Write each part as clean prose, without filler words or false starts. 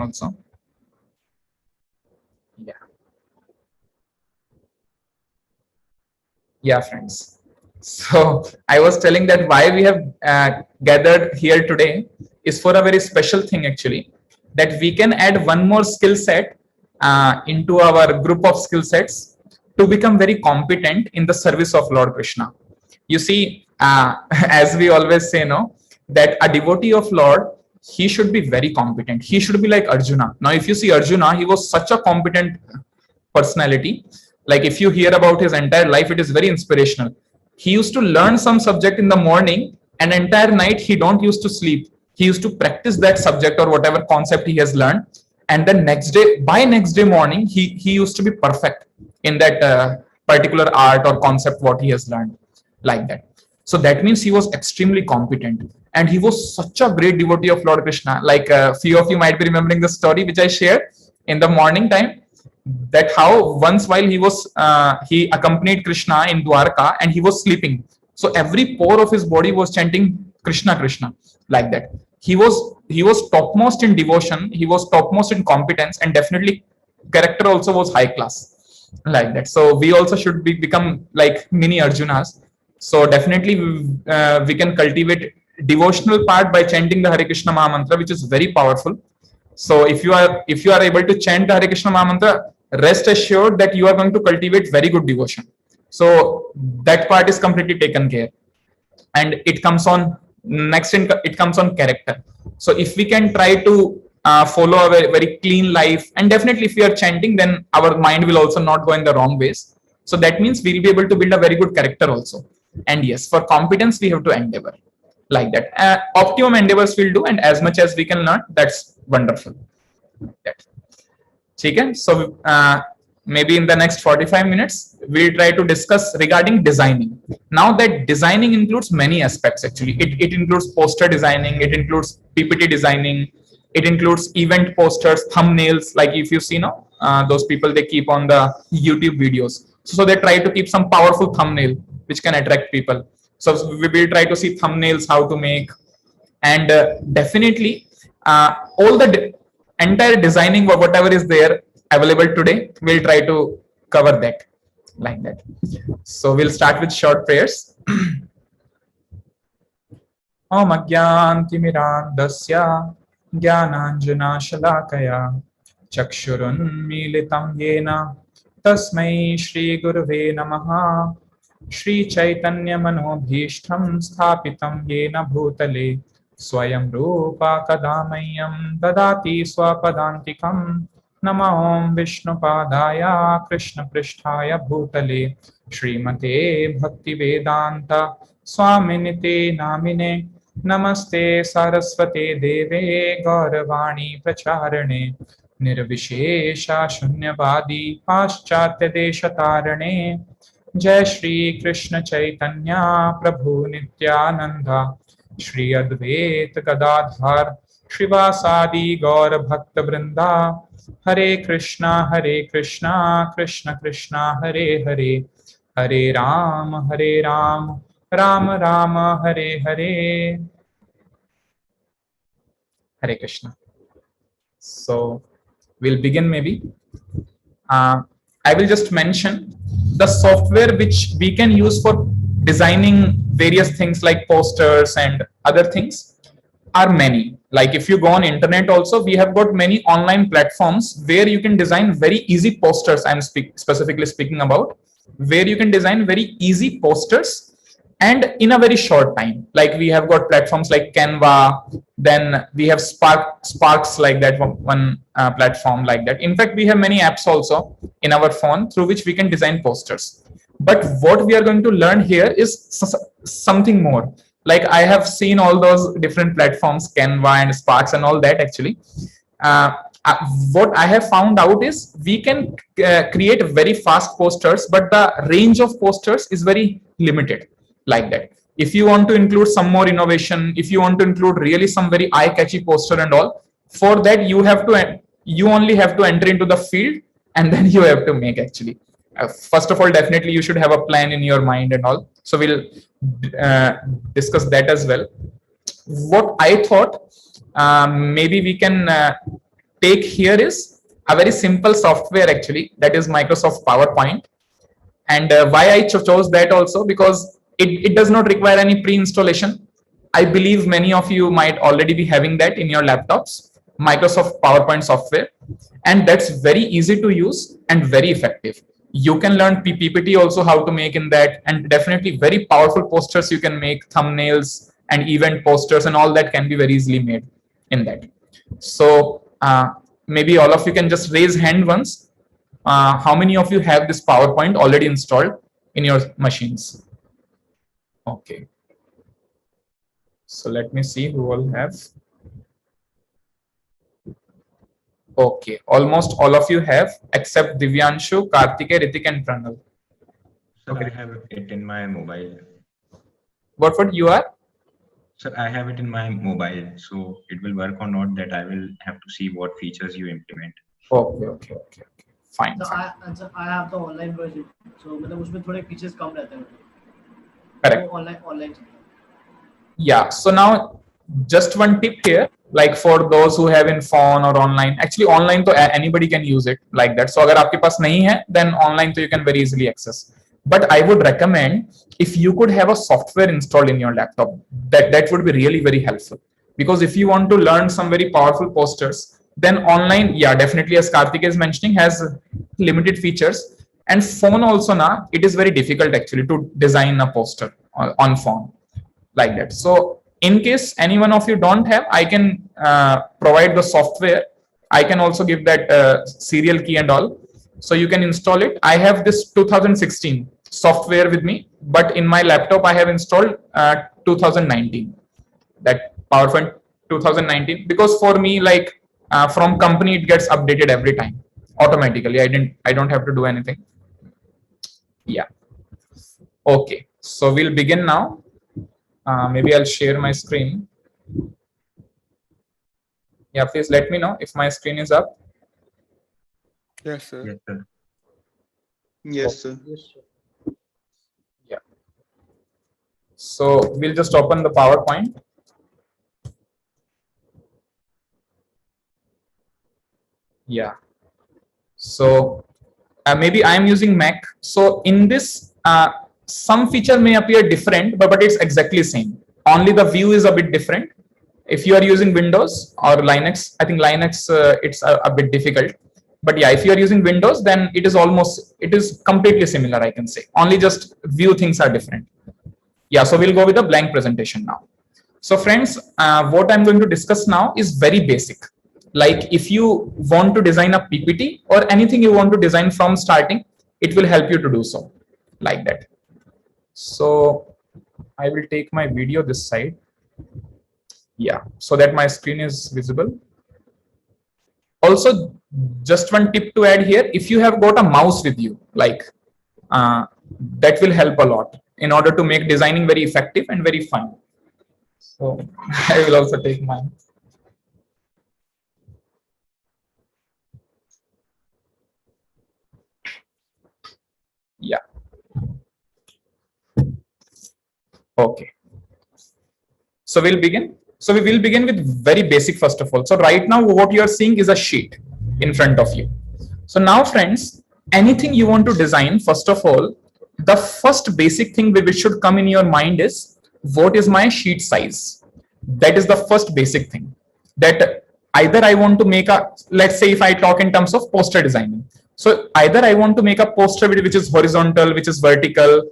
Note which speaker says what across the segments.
Speaker 1: also. Yeah. Yeah, friends. So I was telling that why we have gathered here today is for a very special thing actually, that we can add one more skill set into our group of skill sets to become very competent in the service of Lord Krishna. You see, as we always say, no, that a devotee of Lord, he should be very competent. He should be like Arjuna. Now, if you see Arjuna, he was such a competent personality. Like if you hear about his entire life, it is very inspirational. He used to learn some subject in the morning, and entire night he don't used to sleep. He used to practice that subject or whatever concept he has learned, and then next day, by next day morning, he used to be perfect in that particular art or concept what he has learned, like that. So that means he was extremely competent, and he was such a great devotee of Lord Krishna. Like a few of you might be remembering the story which I shared in the morning time, that how once while he accompanied Krishna in Dwarka and he was sleeping, so every pore of his body was chanting Krishna Krishna, like that. He was topmost in devotion, he was topmost in competence, and definitely character also was high class, like that. So we also should become like mini Arjunas. So definitely we can cultivate devotional part by chanting the Hare Krishna Maha Mantra, which is very powerful. So if you are able to chant the Hare Krishna Maha Mantra, rest assured that you are going to cultivate very good devotion. So that part is completely taken care, and it comes on next. It comes on character. So if we can try to follow a very, very clean life, and definitely if we are chanting, then our mind will also not go in the wrong ways. So that means we'll be able to build a very good character also. And yes, for competence we have to endeavor, like that. Optimum endeavors we'll do, and as much as we can learn, that's wonderful. That. Okay? So maybe in the next 45 minutes we'll try to discuss regarding designing. Now that designing includes many aspects actually. It includes poster designing, it includes PPT designing, it includes event posters, thumbnails. Like if you see now, those people, they keep on the YouTube videos, so they try to keep some powerful thumbnail which can attract people. So we will try to see thumbnails how to make, and definitely all the entire designing or whatever is there available today, we'll try to cover that, like that. So we'll start with short prayers. Om Agyantimirandasya Jnananjana Shalakaya Chakshurunmilitam Yena Tasmai Shri Gurave Namaha. Shri Chaitanya Manobhishtam Sthapitam Yena Bhutale Swayam Rupa Kadamayam Dadati Swapadantikam. Nama Om Vishnupadaya Krishna Pristhaya Bhutale Srimate Bhakti Vedanta Swaminite Namine. Namaste Saraswate Deve Gauravani Pracharane Nirvishesha Shunyavadi Paschatya Deshatarane. Jai Shri Krishna Chaitanya Prabhu Nityananda Shri Advaita Gadadhar Shrivasadi Gaura Bhakta Vrinda. Hare Krishna Krishna Krishna Hare Hare, Hare Ram Ram Ram Hare Hare. Hare Krishna. So we'll begin maybe. I will just mention the software which we can use for designing various things like posters and other things are many. Like if you go on internet also, we have got many online platforms where you can design very easy posters. I'm specifically speaking about where you can design very easy posters and in a very short time. Like we have got platforms like Canva, then we have Sparks, like that one platform, like that. In fact, we have many apps also in our phone through which we can design posters. But what we are going to learn here is something more. Like I have seen all those different platforms, Canva and Sparks and all that actually. What I have found out is we can create very fast posters, but the range of posters is very limited, like that. If you want to include some more innovation, if you want to include really some very eye-catchy poster and all, for that you only have to enter into the field, and then you have to make actually. First of all, definitely you should have a plan in your mind and all. So we'll discuss that as well. What I thought, maybe we can take here is a very simple software actually, that is Microsoft PowerPoint. And why I chose that also, because it does not require any pre-installation. I believe many of you might already be having that in your laptops, Microsoft PowerPoint software, and that's very easy to use and very effective. You can learn PPT also how to make in that, and definitely very powerful posters you can make, thumbnails and event posters and all that can be very easily made in that. So maybe all of you can just raise hand once. How many of you have this PowerPoint already installed in your machines? Okay. So let me see who all have. Okay, almost all of you have except Divyanshu, Kartike, Ritik, and Pranal.
Speaker 2: Sir,
Speaker 1: Okay.
Speaker 2: I have it in my mobile.
Speaker 1: What you are?
Speaker 2: Sir, I have it in my mobile, so it will work or not, that I will have to see what features you implement.
Speaker 1: Okay. Fine.
Speaker 3: So I have the online version. So मतलब उसमें थोड़े features कम रहते हैं.
Speaker 1: Correct.
Speaker 3: वो online.
Speaker 1: Yeah. So now just one tip here, like for those who have in phone or online. Actually, online तो anybody can use it like that. So अगर आपके पास नहीं है, then online तो you can very easily access. But I would recommend if you could have a software installed in your laptop, that would be really very helpful. Because if you want to learn some very powerful posters, then online, yeah, definitely as Karthik is mentioning, has limited features. And phone also now, it is very difficult actually to design a poster on phone like that. So in case any one of you don't have, I can provide the software. I can also give that serial key and all. So you can install it. I have this 2016 software with me, but in my laptop, I have installed 2019, that PowerPoint 2019, because for me, like from company, it gets updated every time automatically. I don't have to do anything. Yeah. Okay. So we'll begin now. Maybe I'll share my screen. Yeah, please let me know if my screen is up.
Speaker 4: Yes, sir.
Speaker 2: Yes, sir.
Speaker 4: Yes, sir.
Speaker 1: Yeah. So we'll just open the PowerPoint. Yeah. So maybe I'm using Mac. So in this, some feature may appear different, but it's exactly same. Only the view is a bit different. If you are using Windows or Linux, I think Linux it's a bit difficult. But yeah, if you are using Windows, then it is completely similar, I can say. Only just view things are different. Yeah, so we'll go with a blank presentation now. So friends, what I'm going to discuss now is very basic. Like if you want to design a PPT or anything you want to design from starting, it will help you to do so like that. So I will take my video this side. Yeah, so that my screen is visible. Also, just one tip to add here, if you have got a mouse with you, like that will help a lot in order to make designing very effective and very fun. So I will also take mine. Yeah. Okay. So we'll begin. So we will begin with very basic first of all. So right now what you are seeing is a sheet in front of you. So now friends, anything you want to design, first of all, the first basic thing which should come in your mind is, what is my sheet size? That is the first basic thing. That either I want to make a, let's say if I talk in terms of poster designing. So either I want to make a poster which is horizontal, which is vertical,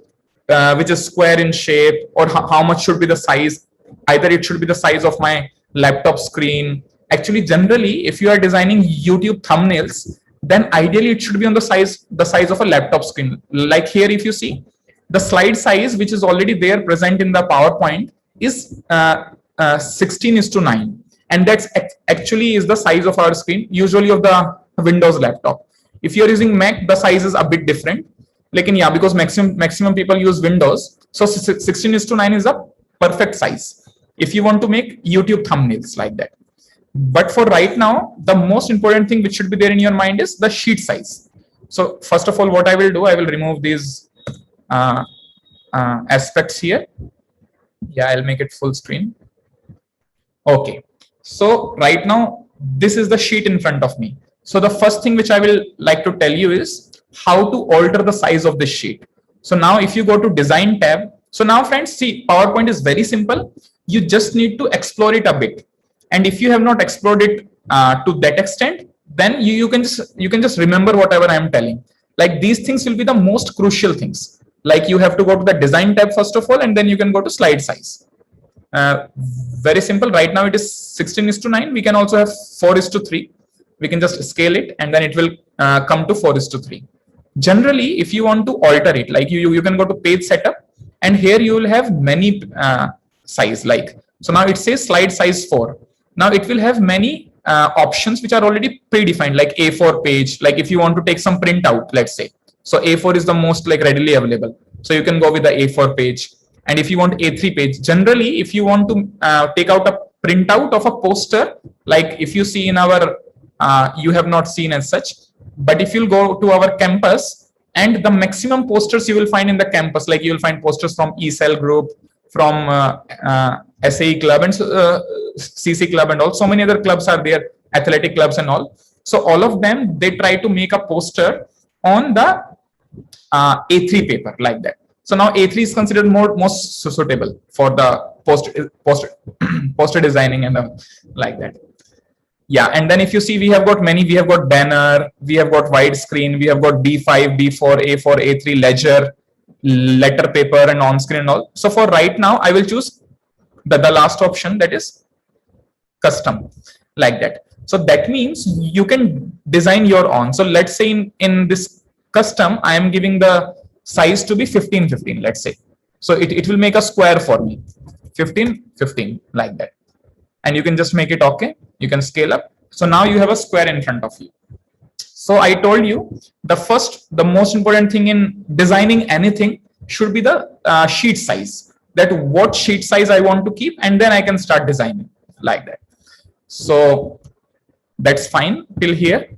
Speaker 1: which is square in shape, or how much should be the size. Either it should be the size of my laptop screen. Actually, generally, if you are designing YouTube thumbnails, then ideally it should be on the size of a laptop screen. Like here, if you see, the slide size which is already there present in the PowerPoint is 16:9, and that's actually is the size of our screen, usually of the Windows laptop. If you are using Mac, the size is a bit different. Like in, yeah, because maximum people use Windows, so 16:9 is a perfect size if you want to make YouTube thumbnails like that. But for right now, the most important thing which should be there in your mind is the sheet size. So first of all, what I will do, I will remove these aspects here. Yeah, I'll make it full screen. Okay. So right now, this is the sheet in front of me. So the first thing which I will like to tell you is how to alter the size of this sheet. So now if you go to design tab, so now friends, see, PowerPoint is very simple. You just need to explore it a bit. And if you have not explored it to that extent, then you can just remember whatever I am telling. Like these things will be the most crucial things. Like you have to go to the design tab first of all, and then you can go to slide size. Very simple. Right now it is 16:9. We can also have 4:3. We can just scale it, and then it will come to 4:3. Generally, if you want to alter it, like you can go to page setup, and here you will have many size. Like so now it says slide size 4. Now it will have many options which are already predefined, like A4 page. Like if you want to take some printout, let's say. So A4 is the most like readily available. So you can go with the A4 page. And if you want A3 page, generally, if you want to take out a printout of a poster, like if you see in our, you have not seen as such, but if you'll go to our campus, and the maximum posters you will find in the campus, like you will find posters from ECEL group, from SAE club and CC club and all. So many other clubs are there, athletic clubs and all. So all of them, they try to make a poster on the A3 paper like that. So now A3 is considered most suitable for the poster designing and like that. Yeah, and then if you see, we have got banner, we have got widescreen, we have got B5, B4, A4, A3, ledger, letter paper, and on-screen and all. So for right now, I will choose the last option, that is custom, like that. So that means you can design your own. So let's say in this custom, I am giving the size to be 15:15, let's say. So it will make a square for me, 15:15, like that. And you can just make it okay. You can scale up. So now you have a square in front of you. So I told you the most important thing in designing anything should be the sheet size. That what sheet size I want to keep, and then I can start designing like that. So that's fine till here.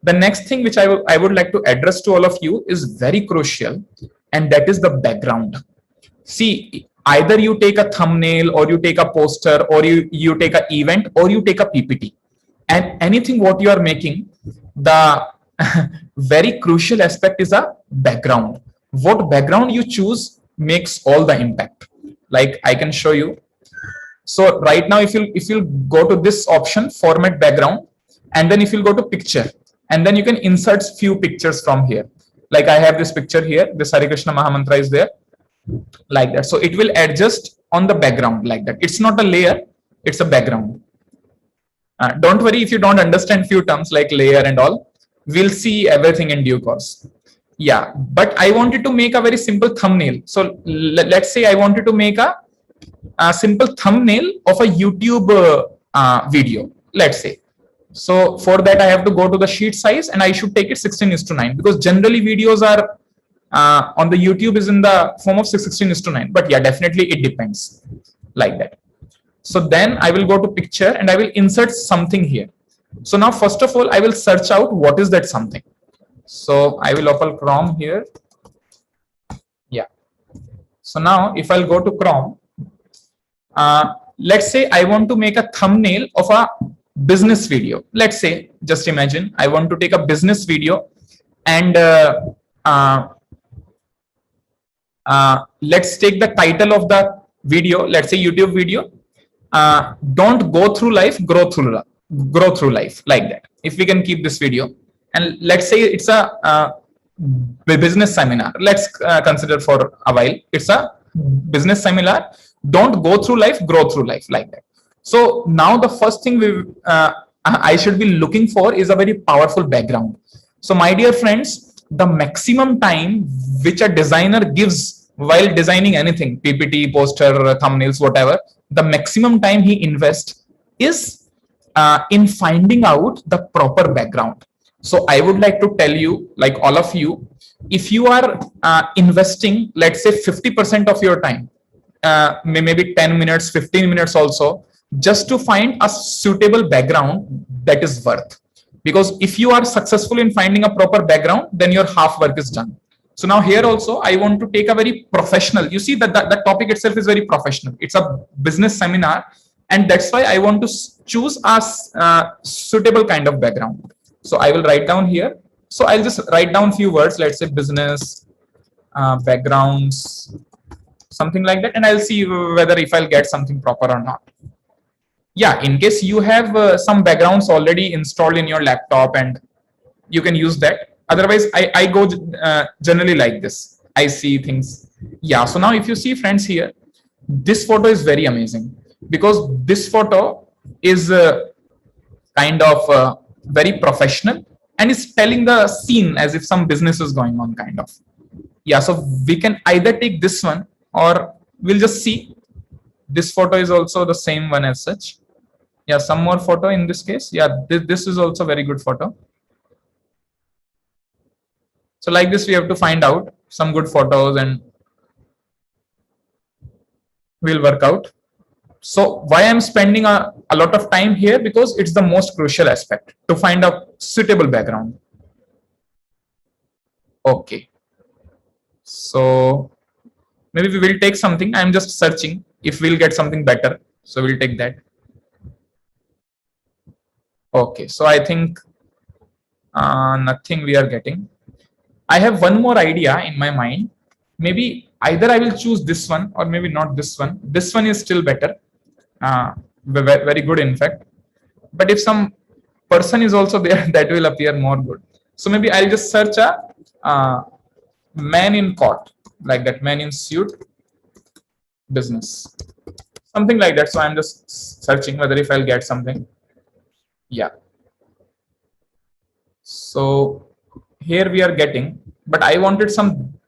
Speaker 1: The next thing which I would like to address to all of you is very crucial, and that is the background. See, either you take a thumbnail, or you take a poster, or you take an event, or you take a PPT. And anything what you are making, the very crucial aspect is a background. What background you choose makes all the impact. Like I can show you. So right now, if you go to this option, format background, and then if you go to picture, and then you can insert few pictures from here. Like I have this picture here, this Hare Krishna Mahamantra is there, like that. So it will adjust on the background like that. It's not a layer, it's a background. Don't worry if you don't understand few terms like layer and all. We'll see everything in due course. Yeah, but I wanted to make a very simple thumbnail. So let's say I wanted to make a simple thumbnail of a YouTube video, let's say. So for that, I have to go to the sheet size, and I should take it 16:9, because generally videos are on the YouTube is in the form of 16:9. But yeah, definitely it depends like that. So then I will go to picture, and I will insert something here. So now, first of all, I will search out what is that something. So I will open Chrome here. Yeah. So now if I'll go to Chrome, let's say I want to make a thumbnail of a business video. Let's say, just imagine I want to take a business video, and let's take the title of the video. Let's say YouTube video. Don't go through life, grow through life, like that. If we can keep this video, and let's say it's a business seminar. Let's consider for a while it's a business seminar. Don't go through life, grow through life, like that. So now the first thing I should be looking for is a very powerful background. So my dear friends, the maximum time which a designer gives while designing anything, PPT, poster, thumbnails, whatever, the maximum time he invests is in finding out the proper background. So I would like to tell you, like all of you, if you are investing, let's say 50% of your time, maybe 10 minutes, 15 minutes also, just to find a suitable background, that is worth. Because if you are successful in finding a proper background, then your half work is done. So now here also, I want to take a very professional, you see that the topic itself is very professional. It's a business seminar. and that's why I want to choose a suitable kind of background. So I will write down here. So I'll just write down few words. Let's say business backgrounds, something like that, and I'll see whether if I'll get something proper or not. Yeah, in case you have some backgrounds already installed in your laptop, and you can use that. Otherwise, I go generally like this. I see things. Yeah, so now if you see friends here, this photo is very amazing because this photo is kind of very professional and is telling the scene as if some business is going on kind of. Yeah, so we can either take this one or we'll just see. This photo is also the same one as such. Yeah, some more photo in this case. Yeah, this is also very good photo. So like this, we have to find out some good photos and we'll work out. So why I'm spending a lot of time here? Because it's the most crucial aspect to find a suitable background. Okay. So maybe we will take something. I'm just searching if we'll get something better. So we'll take that. Okay. So I think nothing we are getting. I have one more idea in my mind. Maybe either I will choose this one or maybe not this one. This one is still better. Very good, in fact. But if some person is also there, that will appear more good. So maybe I'll just search a man in coat, like that, man in suit, business, something like that. So I'm just searching whether if I'll get something. Yeah. So here we are getting, but I wanted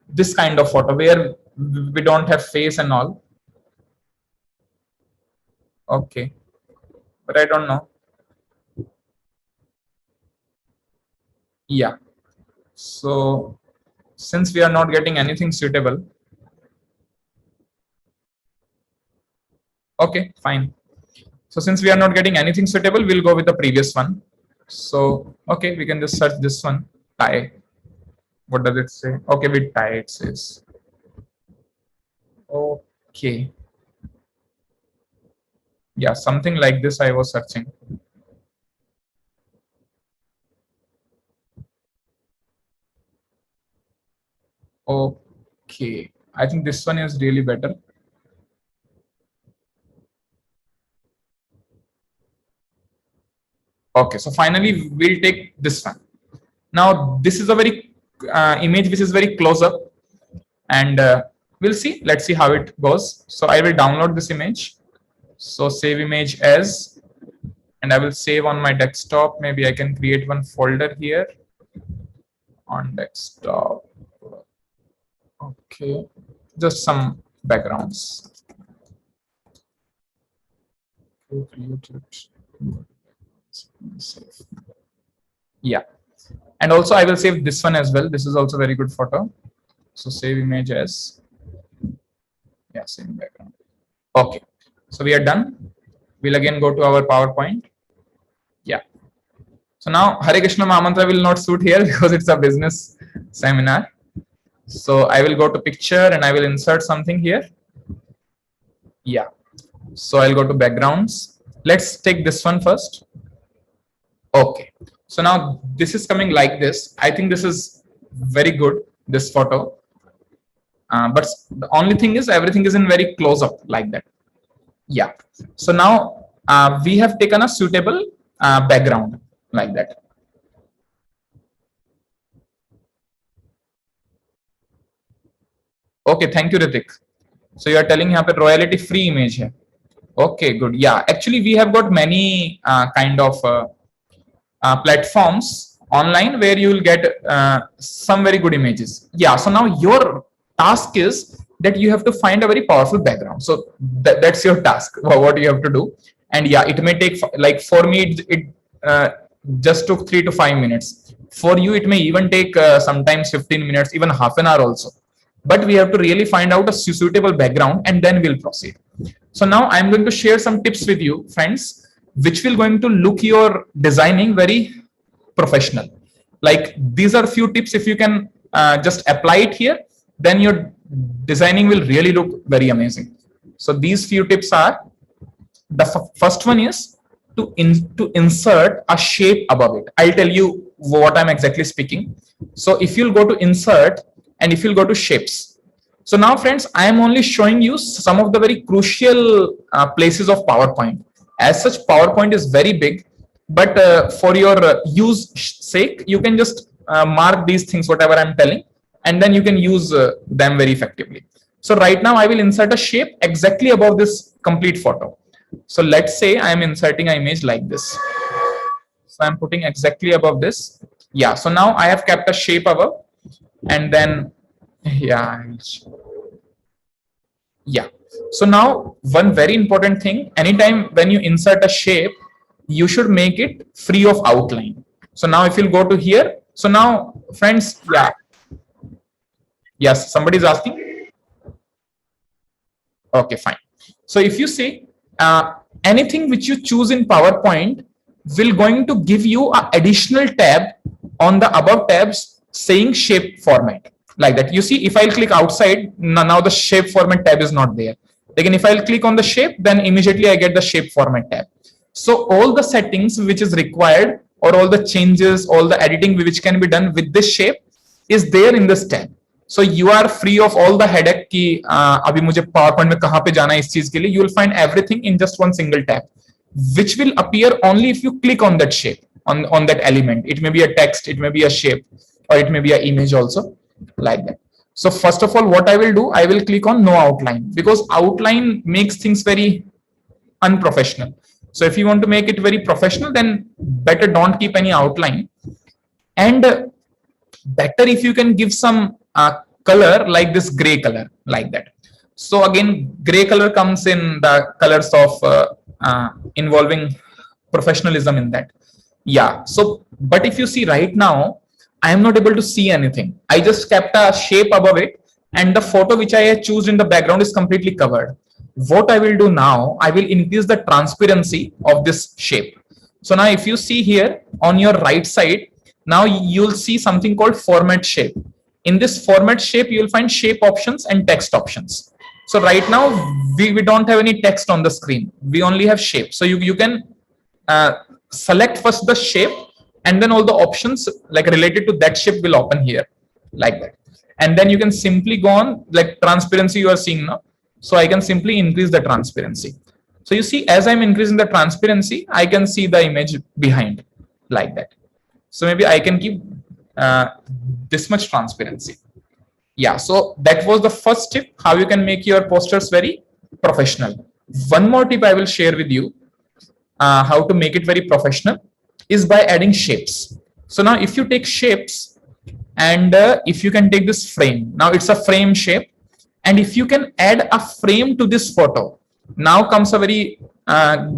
Speaker 1: this kind of photo where we don't have face and all. Okay, but I don't know. Yeah. So since we are not getting anything suitable, okay, fine. So since we are not getting anything suitable, we'll go with the previous one. So, okay, we can just search this one, tie. What does it say? Okay, with tie it says. Okay. Yeah, something like this I was searching. Okay, I think this one is really better. Okay, so finally we'll take this one. Now this is a very image which is very close up, and we'll see. Let's see how it goes. So I will download this image. So save image as, and I will save on my desktop. Maybe I can create one folder here on desktop. Okay, just some backgrounds. Yeah, and also I will save this one as well. This is also very good photo. So save image as, yeah, same background. Okay, so we are done. We'll again go to our PowerPoint. Yeah. So now Hare Krishna Mahamantra will not suit here because it's a business seminar. So I will go to picture and I will insert something here. Yeah. So I'll go to backgrounds. Let's take this one first. Okay. So now this is coming like this. I think this is very good, this photo. But the only thing is everything is in very close up like that. Yeah. So now we have taken a suitable background like that. Okay, thank you, Ritik. So you are telling here royalty free image here. Okay, good. Yeah, actually we have got many kind of platforms online where you will get some very good images. Yeah. So now your task is that you have to find a very powerful background. So that's your task. What you have to do. And yeah, it may take, like for me, it just took 3 to 5 minutes. For you, it may even take sometimes 15 minutes, even half an hour also. But we have to really find out a suitable background and then we'll proceed. So now I'm going to share some tips with you, friends, which will going to look your designing very professional. Like these are few tips. If you can just apply it here, then your designing will really look very amazing. So these few tips are, The first one is to insert a shape above it. I'll tell you what I'm exactly speaking. So if you'll go to insert and if you'll go to shapes. So now friends, I am only showing you some of the very crucial places of PowerPoint. As such, PowerPoint is very big, but for your use sake, you can just mark these things, whatever I'm telling, and then you can use them very effectively. So right now I will insert a shape exactly above this complete photo. So let's say I am inserting an image like this. So I'm putting exactly above this. Yeah. So now I have kept a shape above, and then yeah. So now one very important thing, anytime when you insert a shape, you should make it free of outline. So now if you'll go to here, so now friends, yeah. Yes, somebody is asking. Okay, fine. So if you see anything which you choose in PowerPoint will going to give you an additional tab on the above tabs saying shape format, like that. You see, if I'll click outside, now the shape format tab is not there. Again, if I'll click on the shape, then immediately I get the shape format tab. So all the settings which is required, or all the changes, all the editing which can be done with this shape is there in this tab. So you are free of all the headache कि अभी मुझे PowerPoint में कहाँ पे जाना है इस चीज के लिए. You will find everything in just one single tab, which will appear only if you click on that shape, on that element. It may be a text, it may be a shape, or it may be an image also, like that. So first of all, what I will do, I will click on no outline, because outline makes things very unprofessional. So if you want to make it very professional, then better don't keep any outline, and better if you can give some color like this gray color, like that. So again, gray color comes in the colors of involving professionalism in that. Yeah. So, but if you see right now, I am not able to see anything. I just kept a shape above it, and the photo which I had chosen in the background is completely covered. What I will do now, I will increase the transparency of this shape. So now if you see here on your right side, now you'll see something called format shape. In this format shape, you'll find shape options and text options. So right now we don't have any text on the screen. We only have shape. So you can select first the shape, and then all the options like related to that shape will open here, like that. And then you can simply go on, like transparency you are seeing now. So I can simply increase the transparency. So you see, as I'm increasing the transparency, I can see the image behind, like that. So maybe I can keep this much transparency. Yeah, so that was the first tip, how you can make your posters very professional. One more tip I will share with you, how to make it very professional, is by adding shapes. So now if you take shapes, and if you can take this frame, now it's a frame shape, and if you can add a frame to this photo, now comes a very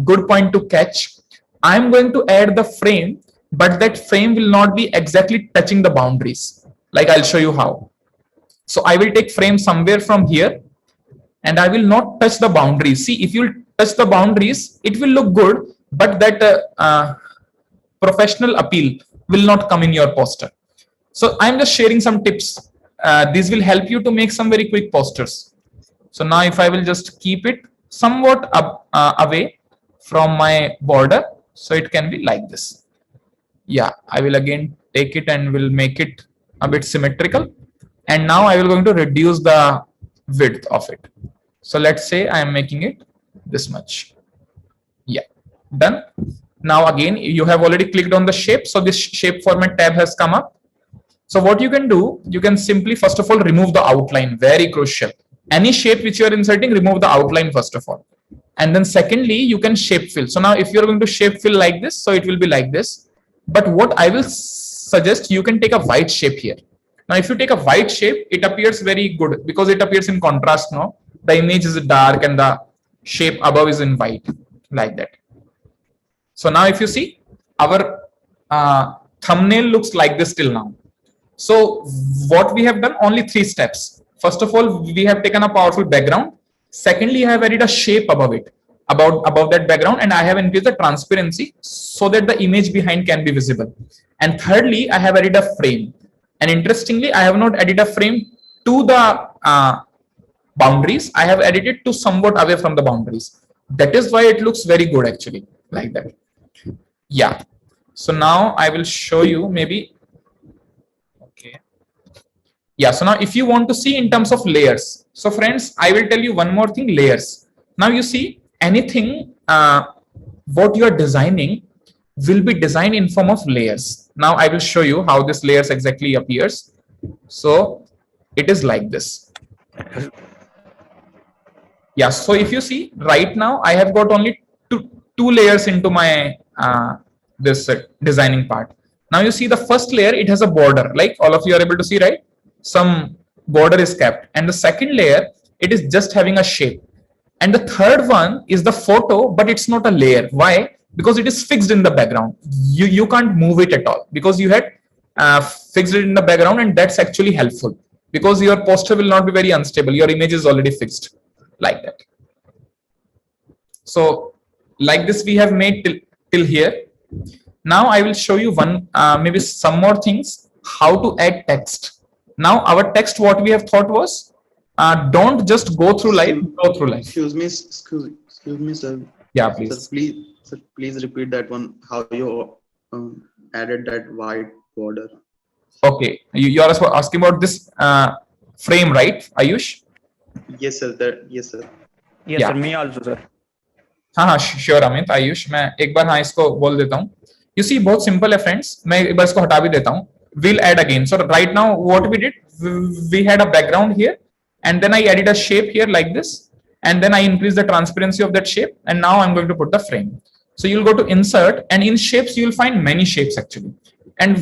Speaker 1: good point to catch. I'm going to add the frame, but that frame will not be exactly touching the boundaries. Like I'll show you how. So I will take frame somewhere from here, and I will not touch the boundaries. See, if you touch the boundaries, it will look good, but that professional appeal will not come in your poster. So I'm just sharing some tips. These will help you to make some very quick posters. So now if I will just keep it somewhat away from my border, so it can be like this. Yeah, I will again take it and will make it a bit symmetrical. And now I will going to reduce the width of it. So let's say I am making it this much. Yeah, done. Now again, you have already clicked on the shape. So this shape format tab has come up. So what you can do, you can simply first of all remove the outline, very crucial. Any shape which you are inserting, remove the outline first of all. And then secondly, you can shape fill. So now if you're going to shape fill like this, so it will be like this. But what I will suggest, you can take a white shape here. Now if you take a white shape, it appears very good because it appears in contrast now. The image is dark and the shape above is in white, like that. So now if you see, our thumbnail looks like this till now. So what we have done, only 3 steps. First of all, we have taken a powerful background. Secondly, I have added a shape above it, above that background, and I have increased the transparency so that the image behind can be visible. And thirdly, I have added a frame. And interestingly, I have not added a frame to the boundaries. I have added it to somewhat away from the boundaries. That is why it looks very good actually, like that. Yeah. So now I will show you maybe. Okay. Yeah. So now if you want to see in terms of layers, so friends, I will tell you one more thing, layers. Now you see anything, what you are designing will be designed in form of layers. Now I will show you how this layers exactly appears. So it is like this. Yeah, so if you see right now, I have got only two layers into my this designing part. Now you see the first layer, it has a border, like all of you are able to see, right? Some border is kept, and the second layer, it is just having a shape. And the third one is the photo, but it's not a layer. Why? Because it is fixed in the background. You can't move it at all because you had fixed it in the background, and that's actually helpful because your poster will not be very unstable. Your image is already fixed like that. So like this we have made till here. Now I will show you one maybe some more things how to add text. Now our text, what we have thought was, don't just go through life, go through life.
Speaker 4: Excuse me, sir.
Speaker 1: Yeah, please.
Speaker 4: Sir, please repeat that one. How you added that white border?
Speaker 1: Okay, you are asking about this frame, right, Ayush?
Speaker 4: Yes, sir. Yes, sir.
Speaker 5: Yes,
Speaker 1: Yeah.
Speaker 5: sir. Me also, sir.
Speaker 1: हाँ sure Amit, Ayush, मैं एक बार हाँ इसको बोल देता हूँ. You see, बहुत simple है फ्रेंड्स, मैं एक बार इसको हटा भी देता हूँ. We'll add again. So right now what we did, we had a background here, and then I added a shape here like this, and then I increased the transparency of that shape, and now I'm going to put the frame. So you'll go to insert, and in shapes you'll find many shapes actually, and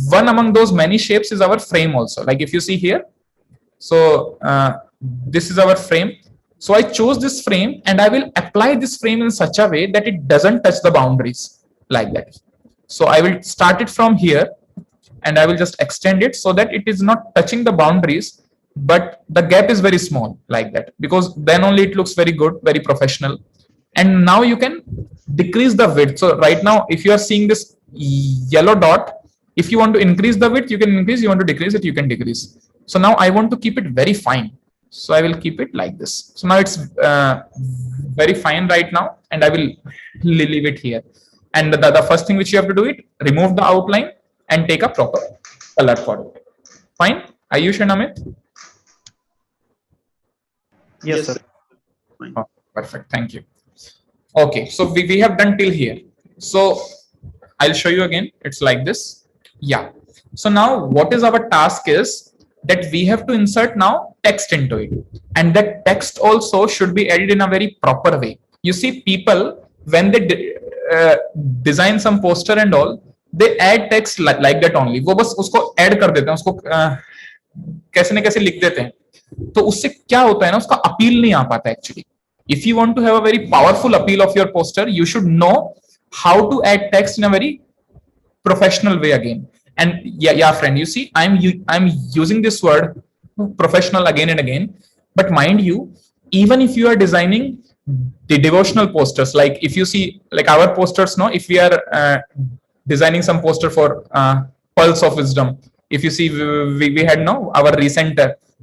Speaker 1: one among those many shapes is our frame also. Like if you see here, so this is our frame. So I chose this frame, and I will apply this frame in such a way that it doesn't touch the boundaries like that. So I will start it from here, and I will just extend it so that it is not touching the boundaries, but the gap is very small like that, because then only it looks very good, very professional. And now you can decrease the width. So right now, if you are seeing this yellow dot, if you want to increase the width, you can increase. You want to decrease it, you can decrease. So now I want to keep it very fine. So I will keep it like this. So now it's very fine right now, and I will leave it here. And the first thing which you have to do it, remove the outline and take a proper color for it. Fine, Ayush and Amit?
Speaker 5: Yes, sir.
Speaker 4: Fine.
Speaker 1: Oh, perfect, thank you. Okay, so we have done till here. So I'll show you again. It's like this. Yeah. So now what is our task is that we have to insert now text into it, and that text also should be added in a very proper way. You see, people when they design some poster and all, they add text like that only. वो बस उसको add कर देते हैं, उसको कैसे न कैसे लिख देते हैं. तो उससे क्या होता है ना, उसका अपील नहीं आ पाता actually. If you want to have a very powerful appeal of your poster, you should know how to add text in a very professional way again. And yeah, friend, you see, I'm using this word professional again and again. But mind you, even if you are designing the devotional posters, like if you see, like our posters, no, if we are designing some poster for Pulse of Wisdom, if you see, we had no our recent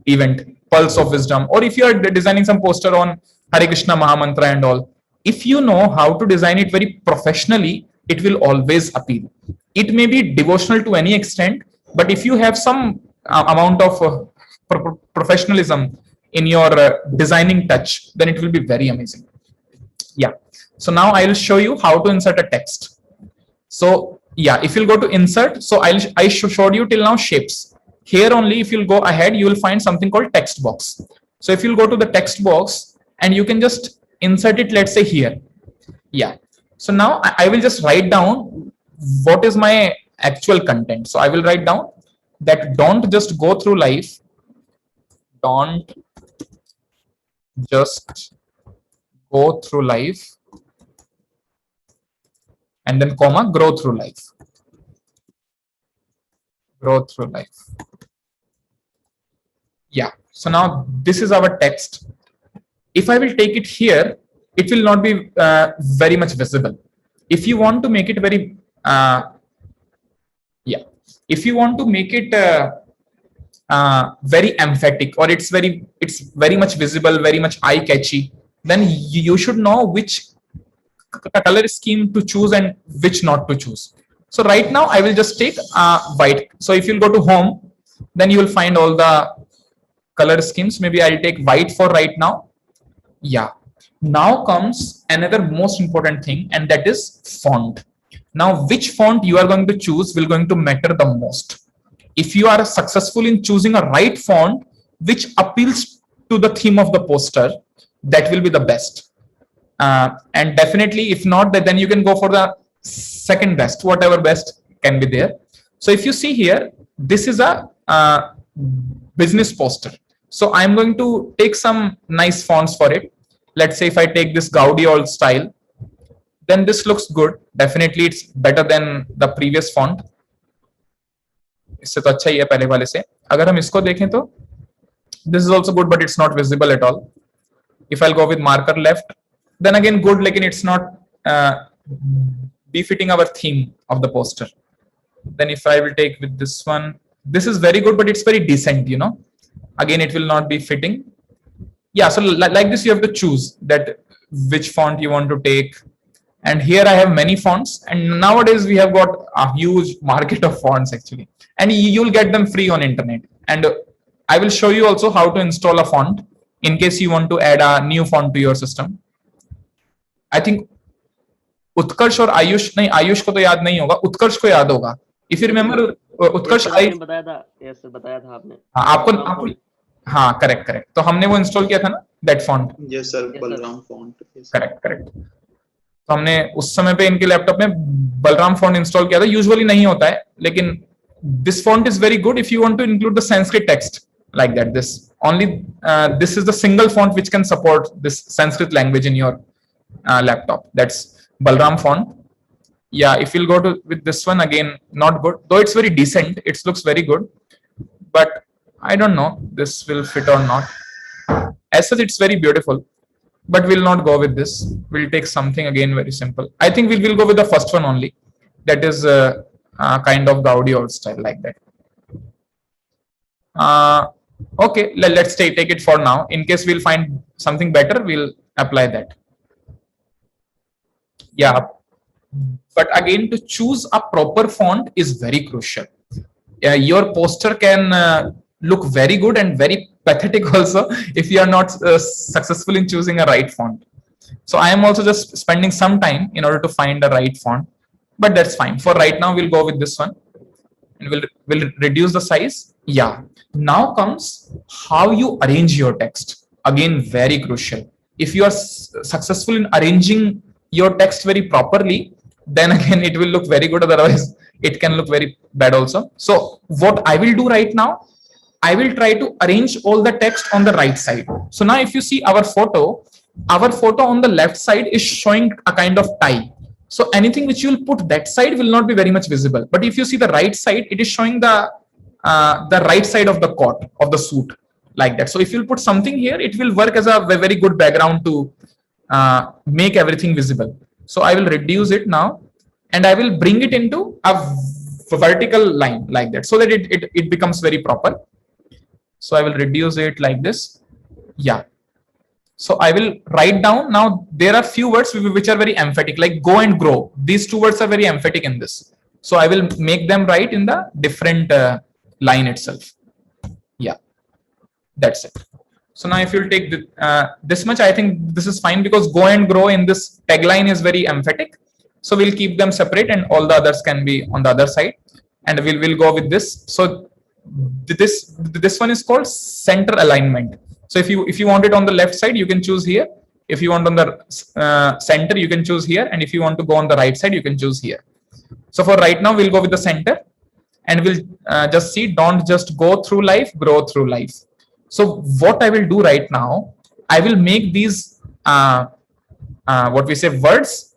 Speaker 1: event, Pulse of Wisdom, or if you are designing some poster on Hare Krishna Mahamantra and all, if you know how to design it very professionally, it will always appeal. It may be devotional to any extent, but if you have some amount of professionalism in your designing touch, then it will be very amazing. Yeah. So now I will show you how to insert a text. So yeah, if you'll go to insert, so I showed you till now shapes. Here only, if you'll go ahead, you will find something called text box. So if you'll go to the text box and you can just insert it, let's say here. Yeah. So now I will just write down what is my actual content. So I will write down that don't just go through life. Don't just go through life, and then comma, grow through life. Grow through life. Yeah. So now this is our text. If I will take it here, it will not be very much visible. If you want to make it very, if you want to make it very emphatic, or it's very much visible, very much eye catchy, then you should know which color scheme to choose and which not to choose. So right now I will just take white. So if you'll go to home, then you will find all the color schemes. Maybe I'll take white for right now. Yeah. Now comes another most important thing, and that is font. Now, which font you are going to choose will going to matter the most. If you are successful in choosing a right font which appeals to the theme of the poster, that will be the best. And definitely, if not, then you can go for the second best, whatever best can be there. So if you see here, this is a business poster. So I'm going to take some nice fonts for it. Let's say if I take this Gaudiol style, then this looks good. Definitely it's better than the previous font. इससे तो अच्छा ही है पहले वाले से. अगर हम इसको देखें तो this is also good, but it's not visible at all. If I'll go with marker left, then again good, like it's not befitting our theme of the poster. Then if I will take with this one, this is very good, but it's very decent, you know. Again, it will not be fitting. Yeah, so like this, you have to choose that which font you want to take. And here I have many fonts, and nowadays we have got a huge market of fonts actually, and you'll get them free on internet. And I will show you also how to install a font in case you want to add a new font to your system. I think उत्कर्ष और आयुष, नहीं आयुष को तो याद नहीं होगा, उत्कर्ष को याद होगा. If you remember, उत्कर्ष
Speaker 6: बताया था, yes, बताया था आपने.
Speaker 1: हाँ, आपको हाँ, करेक्ट. तो हमने वो इंस्टॉल किया था ना, that font.
Speaker 4: Yes sir, Balram font. Yes.
Speaker 1: Correct. तो हमने उस समय पे इनके लैपटॉप में बलराम फॉन्ट इंस्टॉल किया था. यूजुअली नहीं होता है, लेकिन this font is very good if you want to include the Sanskrit text like that. This only this is the single font which can support this Sanskrit language in your laptop. That's Balram font. Yeah, if you'll go to with this one, again not good, though it's very decent, it looks very good, but I don't know this will fit or not. As such, it's very beautiful, but we'll not go with this. We'll take something again very simple. I think we will go with the first one only, that is kind of Gaudi old style, like that. Okay, let's take it for now. In case we'll find something better, we'll apply that. Yeah, but again, to choose a proper font is very crucial. Your poster can look very good and very pathetic also if you are not successful in choosing a right font. So I am also just spending some time in order to find the right font, but that's fine. For right now, we'll go with this one, and we'll reduce the size. Yeah. Now comes how you arrange your text. Again, very crucial. If you are successful in arranging your text very properly, then again it will look very good. Otherwise, it can look very bad also. So what I will do right now, I will try to arrange all the text on the right side. So now if you see our photo on the left side is showing a kind of tie. So anything which you will put that side will not be very much visible. But if you see the right side, it is showing the right side of the coat of the suit, like that. So if you'll put something here, it will work as a very good background to make everything visible. So I will reduce it now, and I will bring it into a vertical line like that, so that it becomes very proper. So I will reduce it like this. Yeah. So I will write down. Now there are few words which are very emphatic, like go and grow. These two words are very emphatic in this. So I will make them right in the different line itself. Yeah, that's it. So now if you'll take this much, I think this is fine, because go and grow in this tagline is very emphatic. So we'll keep them separate, and all the others can be on the other side, and we'll go with this. So this one is called center alignment. So if you want it on the left side, you can choose here. If you want on the center, you can choose here, and if you want to go on the right side, you can choose here. So for right now, we'll go with the center, and we'll just see, don't just go through life, grow through life. So what I will do right now, I will make these what we say words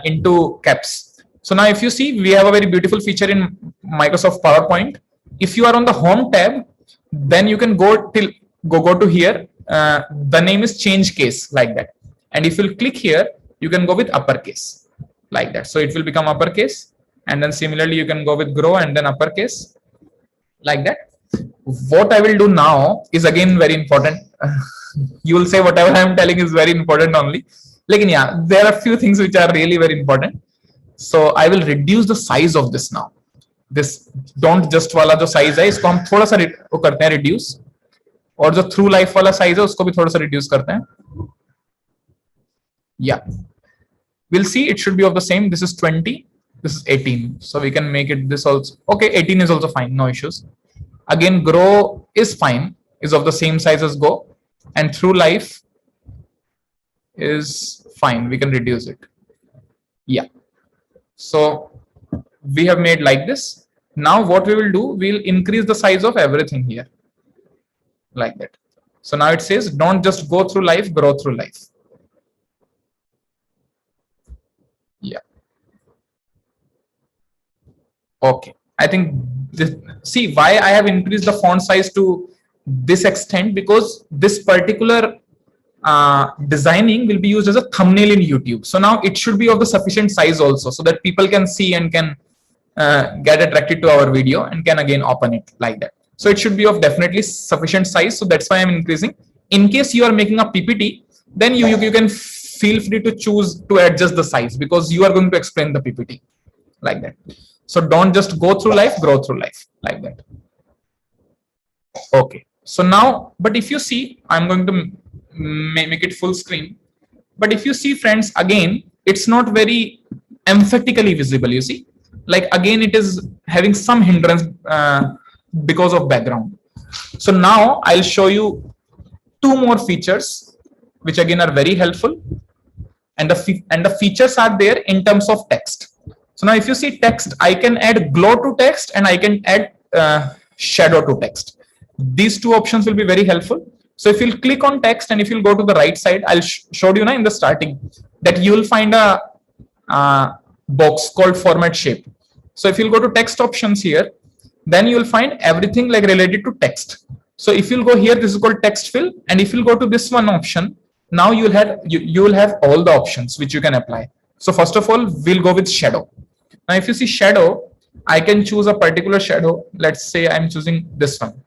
Speaker 1: into caps. So now if you see, we have a very beautiful feature in Microsoft PowerPoint. If you are on the home tab, then you can go to here. The name is change case, like that. And if you'll click here, you can go with uppercase, like that. So it will become uppercase. And then similarly, you can go with grow and then uppercase, like that. What I will do now is again very important. You will say whatever I am telling is very important only. Like, yeah, there are few things which are really very important. So I will reduce the size of this now. This don't just वाला जो size है इसको हम थोड़ा सा वो करते हैं reduce, और जो through life वाला size है उसको भी थोड़ा सा reduce करते हैं. Yeah, we'll see it should be of the same. This is 20, this is 18, so we can make it this also. Okay, 18 is also fine, no issues. Again, grow is fine, is of the same size as go, and through life is fine, we can reduce it. Yeah, so we have made like this. Now what we will do, we'll increase the size of everything here like that. So now it says don't just go through life, grow through life. Yeah, okay, I think this, see why I have increased the font size to this extent, because this particular designing will be used as a thumbnail in YouTube. So now it should be of the sufficient size also, so that people can see and can get attracted to our video and can again open it like that. So it should be of definitely sufficient size. So that's why I'm increasing. In case you are making a PPT, then you can feel free to choose to adjust the size, because you are going to explain the PPT like that. So don't just go through life, grow through life like that. Okay. So now, but if you see, I'm going to make it full screen. But if you see, friends, again, it's not very emphatically visible. You see, like again, it is having some hindrance because of background. So now I'll show you two more features, which again are very helpful. And the features are there in terms of text. So now if you see text, I can add glow to text and I can add shadow to text. These two options will be very helpful. So if you'll click on text and if you'll go to the right side, I'll show you now in the starting that you will find a box called format shape. So if you'll go to text options here, then you will find everything like related to text. So if you'll go here, this is called text fill, and if you'll go to this one option, now you will have all the options which you can apply. So first of all, we'll go with shadow. Now if you see shadow, I can choose a particular shadow. Let's say I'm choosing this one.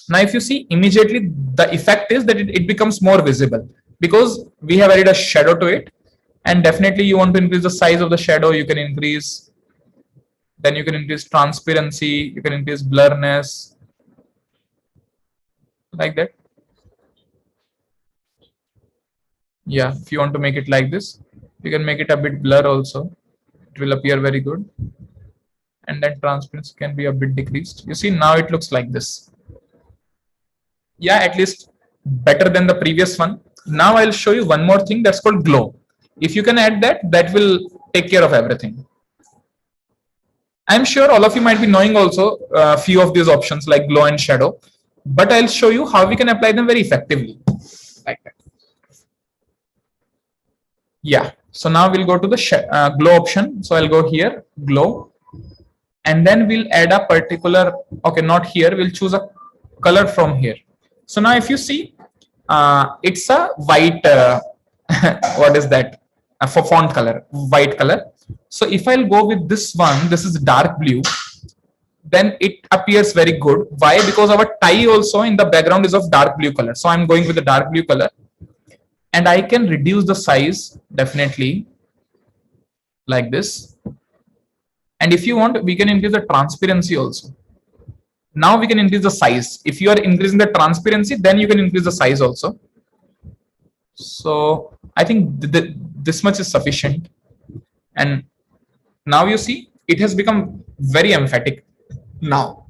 Speaker 1: Now if you see, immediately the effect is that it becomes more visible because we have added a shadow to it. And definitely you want to increase the size of the shadow, you can increase. Then you can increase transparency, you can increase blurriness like that. Yeah, if you want to make it like this, you can make it a bit blur also. It will appear very good. And then transparency can be a bit decreased. You see, now it looks like this. Yeah, at least better than the previous one. Now I'll show you one more thing that's called glow. If you can add that, that will take care of everything. I'm sure all of you might be knowing also a few of these options like glow and shadow, but I'll show you how we can apply them very effectively like that. Yeah, so now we'll go to the glow option. So I'll go here, glow, and then we'll add a particular, okay, not here, we'll choose a color from here. So now if you see, it's a white, what is that? For font color, white color. So if I'll go with this one, this is dark blue, then it appears very good. Why? Because our tie also in the background is of dark blue color. So I'm going with the dark blue color, and I can reduce the size definitely like this. And if you want, we can increase the transparency also. Now we can increase the size. If you are increasing the transparency, then you can increase the size also. So I think this much is sufficient. And now you see, it has become very emphatic now.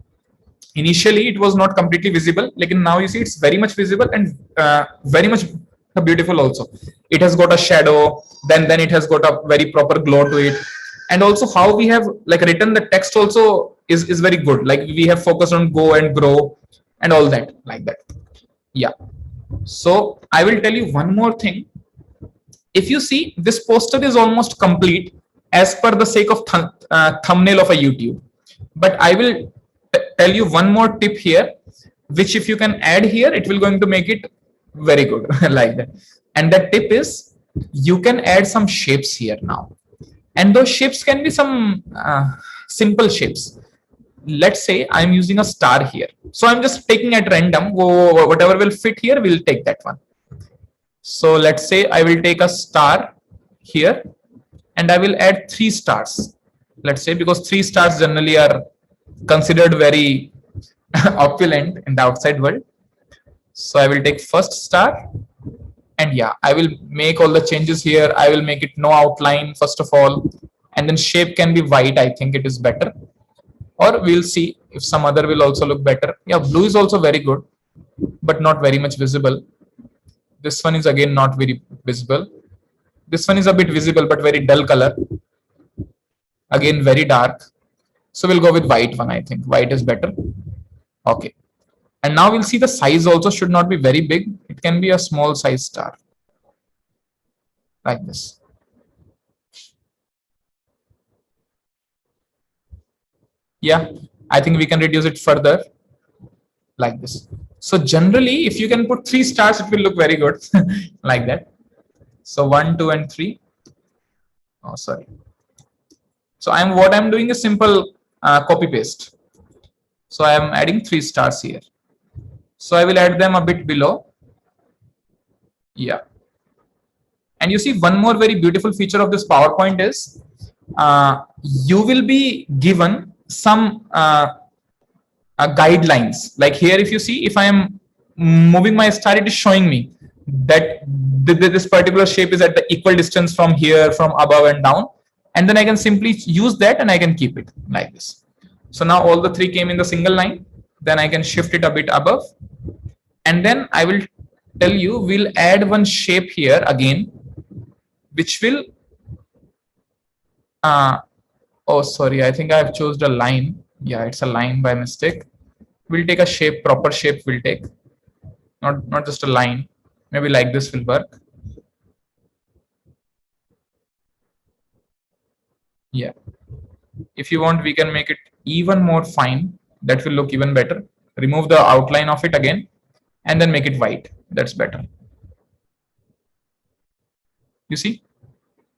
Speaker 1: Initially, it was not completely visible. Like now you see, it's very much visible and very much beautiful also. It has got a shadow, then it has got a very proper glow to it. And also how we have like written the text also is very good. Like we have focused on go and grow and all that like that. Yeah. So I will tell you one more thing. If you see, this poster is almost complete as per the sake of thumbnail of a YouTube. But I will tell you one more tip here, which if you can add here, it will going to make it very good like that. And that tip is you can add some shapes here now. And those shapes can be some simple shapes. Let's say I'm using a star here. So I'm just taking at random, whatever will fit here, we'll take that one. So let's say I will take a star here and I will add 3 stars. Let's say, because 3 stars generally are considered very opulent in the outside world. So I will take first star, and yeah, I will make all the changes here. I will make it no outline first of all, and then shape can be white. I think it is better, or we'll see if some other will also look better. Yeah, blue is also very good, but not very much visible. This one is again not very visible. This one is a bit visible, but very dull color. Again, very dark. So we'll go with white one. I think white is better. Okay. And now we'll see the size also should not be very big. It can be a small size star. Like this. Yeah, I think we can reduce it further. Like this. So generally, if you can put 3 stars, it will look very good. Like that. So 1, 2, and 3. Oh, sorry. So what I'm doing is simple copy paste. So I am adding 3 stars here. So I will add them a bit below. Yeah. And you see, one more very beautiful feature of this PowerPoint is you will be given some guidelines. Like here, if you see, if I am moving my star, it is showing me that this particular shape is at the equal distance from here, from above and down. And then I can simply use that and I can keep it like this. So now all the 3 came in the single line. Then I can shift it a bit above. And then I will tell you, we'll add one shape here again, which will, oh, sorry, I think I have chosen a line. Yeah, it's a line by mistake. We'll take a shape, proper shape we'll take. Not just a line. Maybe like this will work. Yeah. If you want, we can make it even more fine. That will look even better. Remove the outline of it again and then make it white. That's better. You see,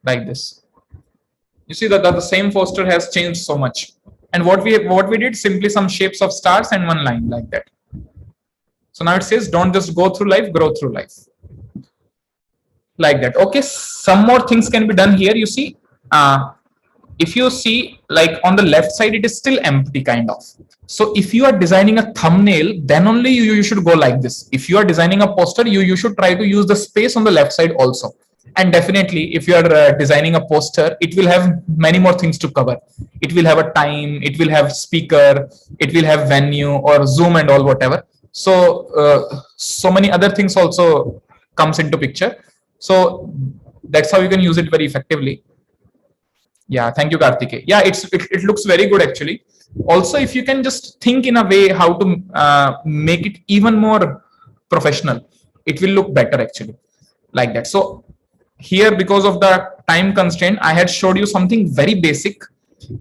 Speaker 1: like this. You see that the same poster has changed so much. And what we did, simply some shapes of stars and one line like that. So now it says, don't just go through life, grow through life. Like that. Okay, some more things can be done here. You see, if you see, like on the left side, it is still empty kind of. So if you are designing a thumbnail, then only you should go like this. If you are designing a poster, you should try to use the space on the left side also. And definitely, if you are designing a poster, it will have many more things to cover. It will have a time, it will have speaker, it will have venue or Zoom and all whatever. So, so many other things also comes into picture. So that's how you can use it very effectively. Yeah, thank you, Karthike. Yeah, it looks very good actually. Also, if you can just think in a way how to make it even more professional, it will look better actually, like that. So here, because of the time constraint, I had showed you something very basic.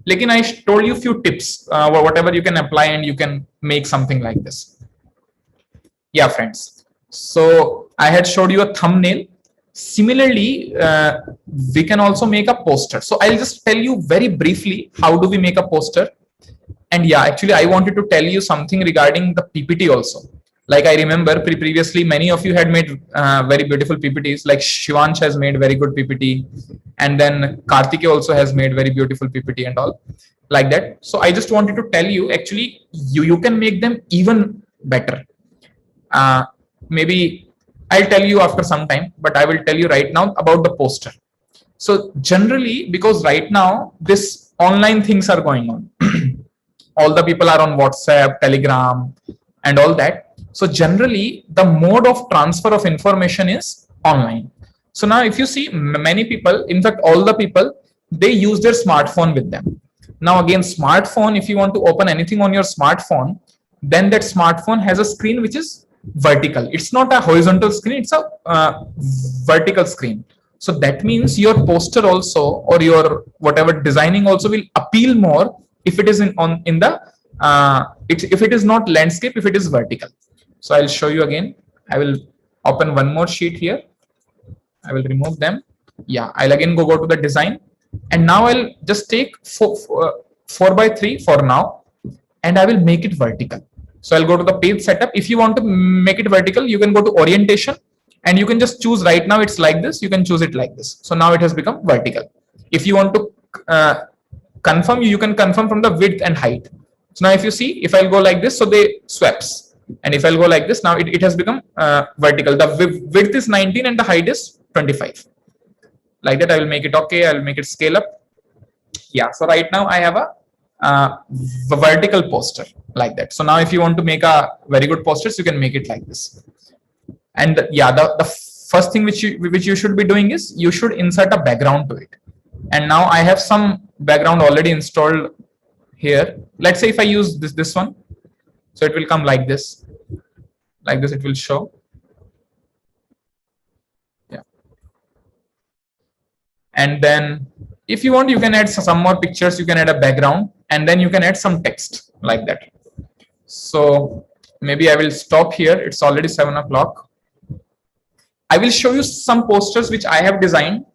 Speaker 1: Like I told you a few tips, whatever you can apply and you can make something like this. Yeah, friends. So I had showed you a thumbnail. Similarly, we can also make a poster. So I'll just tell you very briefly how do we make a poster. And yeah, actually, I wanted to tell you something regarding the PPT also. Like I remember previously, many of you had made very beautiful PPTs. Like Shivansh has made very good PPT, and then Karthike also has made very beautiful PPT and all like that. So I just wanted to tell you, actually, you can make them even better. Maybe I'll tell you after some time, but I will tell you right now about the poster. So generally, because right now this online things are going on, all the people are on WhatsApp, Telegram, and all that. So generally, the mode of transfer of information is online. So now, if you see many people, in fact, all the people, they use their smartphone with them. Now, again, smartphone, if you want to open anything on your smartphone, then that smartphone has a screen which is vertical. It's not a horizontal screen, it's a vertical screen. So that means your poster also, or your whatever designing also will appeal more if it is if it is not landscape, if it is vertical. So I'll show you again. I will open one more sheet here. I will remove them. Yeah, I'll again go to the design, and now I'll just take 4 by 3 for now, and I will make it vertical. So I'll go to the page setup. If you want to make it vertical, you can go to orientation and you can just choose. Right now it's like this, you can choose it like this. So now it has become vertical. If you want to confirm, you can confirm from the width and height. So now if you see, if I'll go like this, so they swaps. And if I'll go like this, now it has become vertical. The width is 19 and the height is 25. Like that, I will make it okay. I will make it scale up. Yeah, so right now I have a vertical poster like that. So now if you want to make a very good posters, you can make it like this. And yeah, the first thing which you should be doing is you should insert a background to it. And now I have some background already installed here. Let's say if I use this one, so it will come like this. Like this, it will show. Yeah. And then if you want, you can add some more pictures. You can add a background, and then you can add some text like that. So maybe I will stop here. It's already 7 o'clock. I will show you some posters which I have designed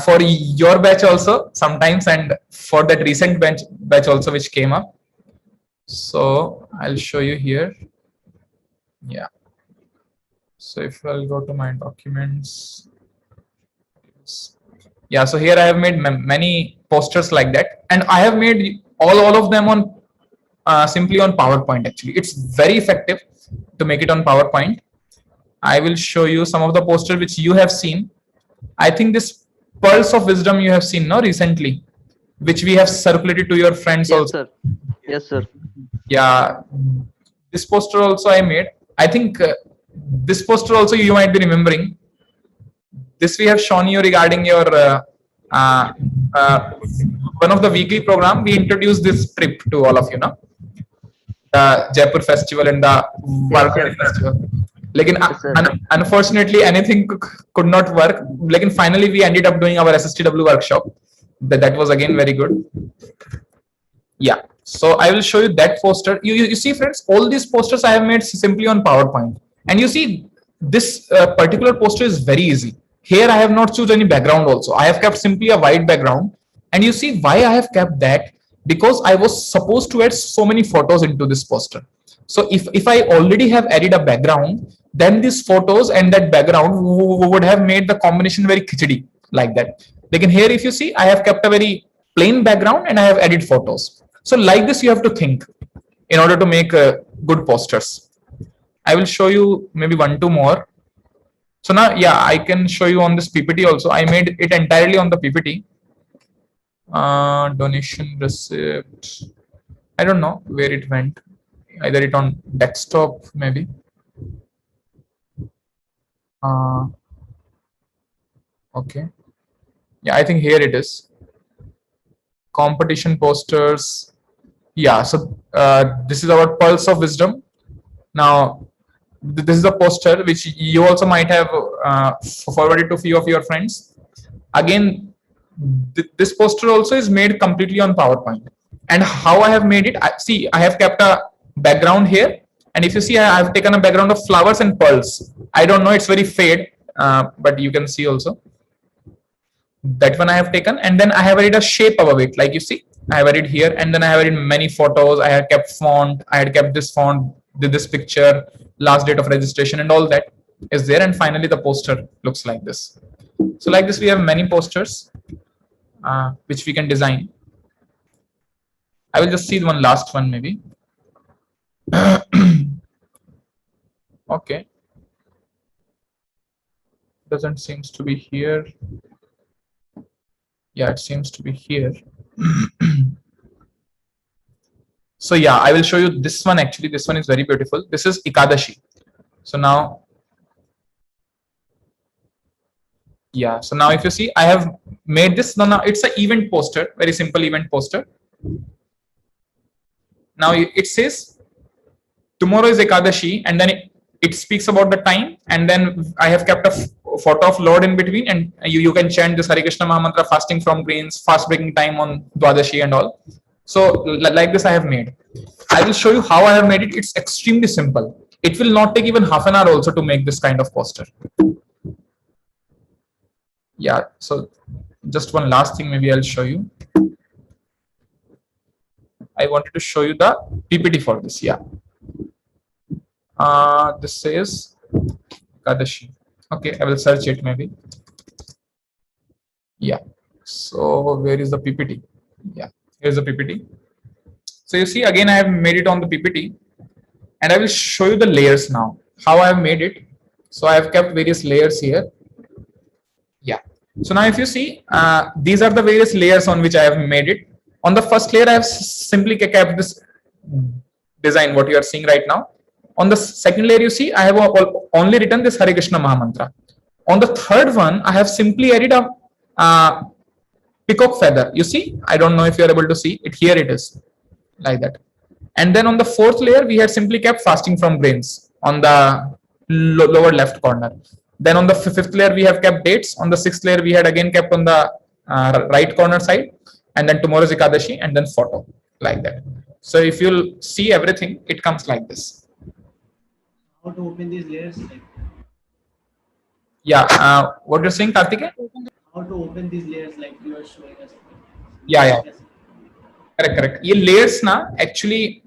Speaker 1: for your batch also sometimes, and for that recent batch also which came up. So I'll show you here. Yeah. So if I'll go to my documents. Yeah, so here I have made many posters like that, and I have made all of them on simply on PowerPoint. Actually, it's very effective to make it on PowerPoint. I will show you some of the posters which you have seen. I think this Pearls of Wisdom you have seen, no, recently, which we have circulated to your friends
Speaker 6: Yes,
Speaker 1: also.
Speaker 6: sir. Yes, sir.
Speaker 1: Yeah, this poster also I made. I think this poster also you might be remembering. This we have shown you regarding your one of the weekly program. We introduced this trip to all of you, now the Jaipur festival and the Warkari festival. Lekin
Speaker 6: sir.
Speaker 1: unfortunately anything could not work. Lekin finally we ended up doing our SSTW workshop. That was again very good. Yeah, so I will show you that poster. You see, friends, all these posters I have made simply on PowerPoint, and you see this particular poster is very easy. Here I have not chosen any background also. I have kept simply a white background, and you see why I have kept that, because I was supposed to add so many photos into this poster. So if I already have added a background, then these photos and that background would have made the combination very khichdi like that. Like in here, if you see, I have kept a very plain background and I have added photos. So like this, you have to think in order to make good posters. I will show you maybe 1-2 more. So now, yeah, I can show you on this PPT also. I made it entirely on the PPT. Donation receipt. I don't know where it went. Either it on desktop, maybe. Okay. Yeah, I think here it is. Competition posters. Yeah, so this is our Pulse of Wisdom. Now, this is a poster which you also might have forwarded to a few of your friends. Again, this poster also is made completely on PowerPoint. And how I have made it, I have kept a background here. And if you see, I have taken a background of flowers and pearls. I don't know, it's very fade, but you can see also. That one I have taken, and then I have added a shape above it. Like you see, I have added here, and then I have added many photos. I had kept font. I had kept this font, this picture, last date of registration, and all that is there. And finally, the poster looks like this. So like this, we have many posters which we can design. I will just see one last one maybe. Okay. Doesn't seems to be here. Yeah, it seems to be here. So yeah, I will show you this one. Actually, this one is very beautiful. This is Ekadashi. So now, yeah, so now if you see, I have made this. Now it's an event poster, very simple event poster. Now it says tomorrow is Ekadashi, and then it speaks about the time, and then I have kept a photo of Lord in between, and you can chant this Hare Krishna Mahamantra fasting from grains, fast breaking time on Dwadashi and all. So like this I have made. I will show you how I have made it. It's extremely simple. It will not take even half an hour also to make this kind of poster. Yeah, so just one last thing maybe I'll show you. I wanted to show you the PPT for this. Yeah. This says Kadashi. Okay, I will search it maybe. Yeah. So where is the PPT? Yeah, here's the PPT. So you see, again, I have made it on the PPT, and I will show you the layers now, how I have made it. So I have kept various layers here. Yeah. So now if you see, these are the various layers on which I have made it. On the first layer, I have simply kept this design, what you are seeing right now. On the second layer, you see, I have only written this Hare Krishna Mahamantra. On the third one, I have simply added a peacock feather. You see, I don't know if you are able to see it. Here it is, like that. And then on the fourth layer, we had simply kept fasting from grains on the lower left corner. Then on the fifth layer, we have kept dates. On the sixth layer, we had again kept on the right corner side. And then tomorrow's Ekadashi, and then photo, like that. So if you'll see everything, it comes like this.
Speaker 3: How to open these layers? Like,
Speaker 1: Yeah, what you're saying, Karthikeya?
Speaker 3: how to open these layers like you are showing us?
Speaker 1: Yeah, yeah. Correct. ये layers ना actually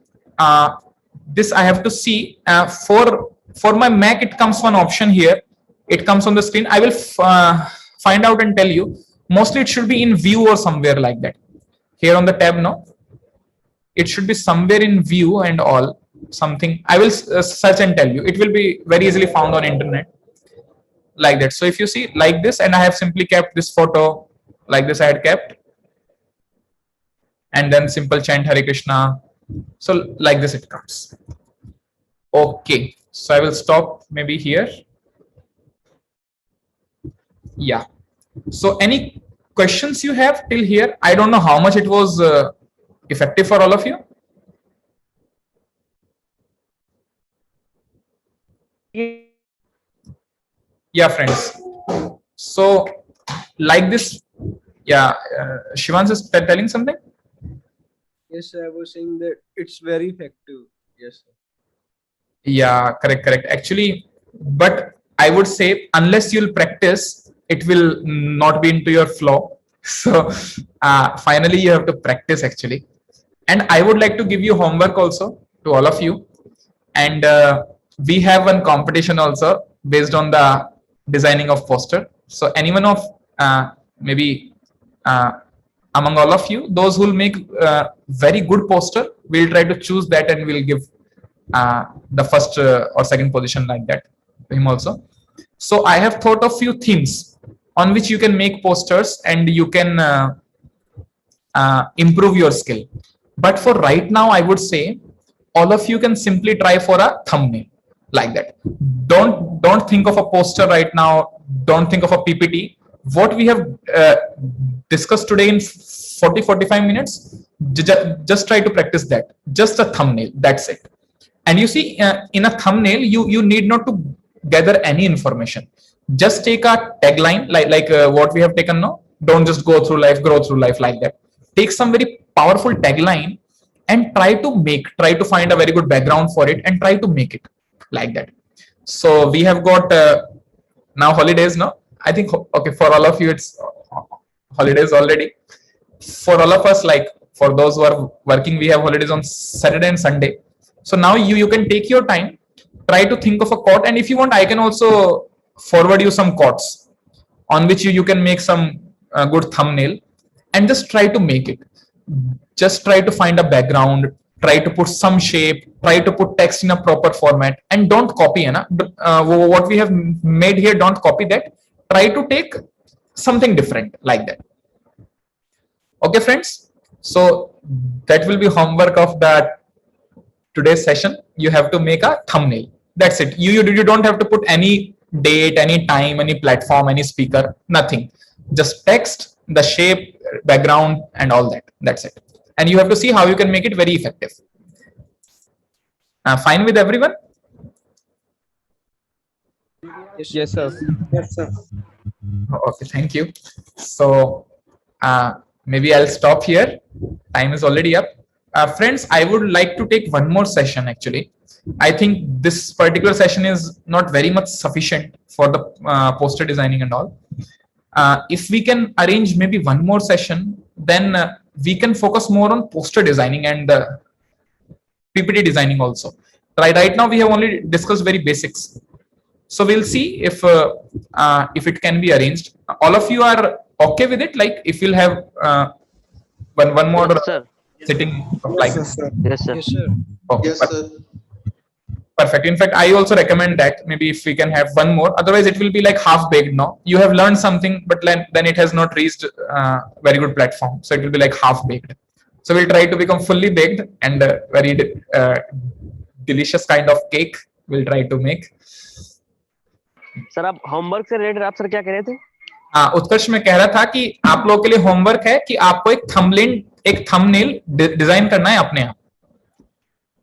Speaker 1: this I have to see for my Mac. It comes one option here. It comes on the screen. I will find out and tell you. Mostly it should be in view or somewhere like that. Here on the tab, no. It should be somewhere in view and all something. I will search and tell you. It will be very easily found on internet, like that. So if you see like this, and I have simply kept this photo like this. I had kept. And then simple chant Hare Krishna. So like this it comes. Okay, so I will stop maybe here. Yeah. So any questions you have till here? I don't know how much it was effective for all of you. Yeah, friends. So like this. Yeah, Shivans is telling something.
Speaker 7: Yes, I was saying that it's very effective. Yes, sir.
Speaker 1: Yeah, correct. Actually, but I would say unless you'll practice, it will not be into your flow. So finally, you have to practice actually. And I would like to give you homework also to all of you. And we have one competition also based on the designing of poster. So anyone of maybe among all of you, those who will make very good poster, we'll try to choose that and we'll give the first or second position like that to him also. So I have thought of few themes on which you can make posters and you can improve your skill. But for right now, I would say all of you can simply try for a thumbnail like that. Don't think of a poster right now. Don't think of a PPT. What we have discussed today in 40-45 minutes, just try to practice that. Just a thumbnail, that's it. And you see, in a thumbnail, you need not to gather any information. Just take a tagline like what we have taken now. Don't just go through life, grow through life like that. Take some very powerful tagline and try to find a very good background for it and try to make it like that. So we have got now holidays now. I think, okay, for all of you, it's holidays already. For all of us, like for those who are working, we have holidays on Saturday and Sunday. So now you can take your time, try to think of a quote. And if you want, I can also forward you some quotes on which you can make some good thumbnail and just try to make it. Just try to find a background, try to put some shape, try to put text in a proper format, and don't copy what we have made here. Don't copy that. Try to take something different like that. Okay, friends. So that will be homework of that today's session. You have to make a thumbnail. That's it. You don't have to put any date, any time, any platform, any speaker, nothing. Just text, the shape, background, and all that. That's it. And you have to see how you can make it very effective. Fine with everyone?
Speaker 7: Yes, sir.
Speaker 5: Yes, sir.
Speaker 1: Okay, thank you. So maybe I'll stop here. Time is already up. Friends, I would like to take one more session actually. I think this particular session is not very much sufficient for the poster designing and all. If we can arrange maybe one more session, then we can focus more on poster designing and PPT designing also. right now we have only discussed very basics. So we'll see if it can be arranged. All of you are okay with it? Like if we'll have one more
Speaker 6: Yes, sir.
Speaker 1: sitting of like
Speaker 5: Yes, sir.
Speaker 6: Yes, sir.
Speaker 7: Yes, sir.
Speaker 1: okay,
Speaker 4: Yes, sir.
Speaker 1: perfect. In fact, I also recommend that maybe if we can have one more, otherwise it will be like half baked now. You have learned something, but then it has not reached very good platform. So it will be like half baked. So we'll try to become fully baked and very delicious kind of cake we'll try to make.
Speaker 6: Sir आप homework से related आप sir क्या कह रहे थे?
Speaker 1: हाँ, उत्कर्ष में कह रहा था कि आप लोगों के लिए होमवर्क है कि आपको एक थंबनेल डिजाइन करना है अपने आप.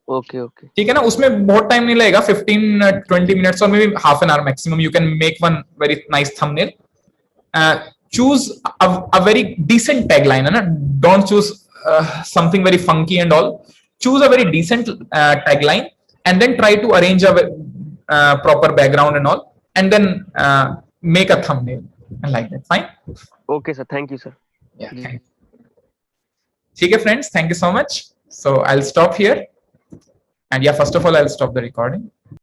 Speaker 6: ओके ओके
Speaker 1: ठीक है ना, उसमें बहुत टाइम नहीं लगेगा, 15-20 मिनट्स और maybe half an hour maximum. You can make one very nice thumbnail. Choose a very decent tagline, है ना. Don't choose something very funky and all. Choose a very decent tagline and then try to arrange a proper background and all, and then make a thumbnail like that. Fine.
Speaker 6: Okay sir, thank you sir.
Speaker 1: Yeah. ठीक है friends, thank you so much. So I'll stop here. And yeah, first of all, I'll stop the recording.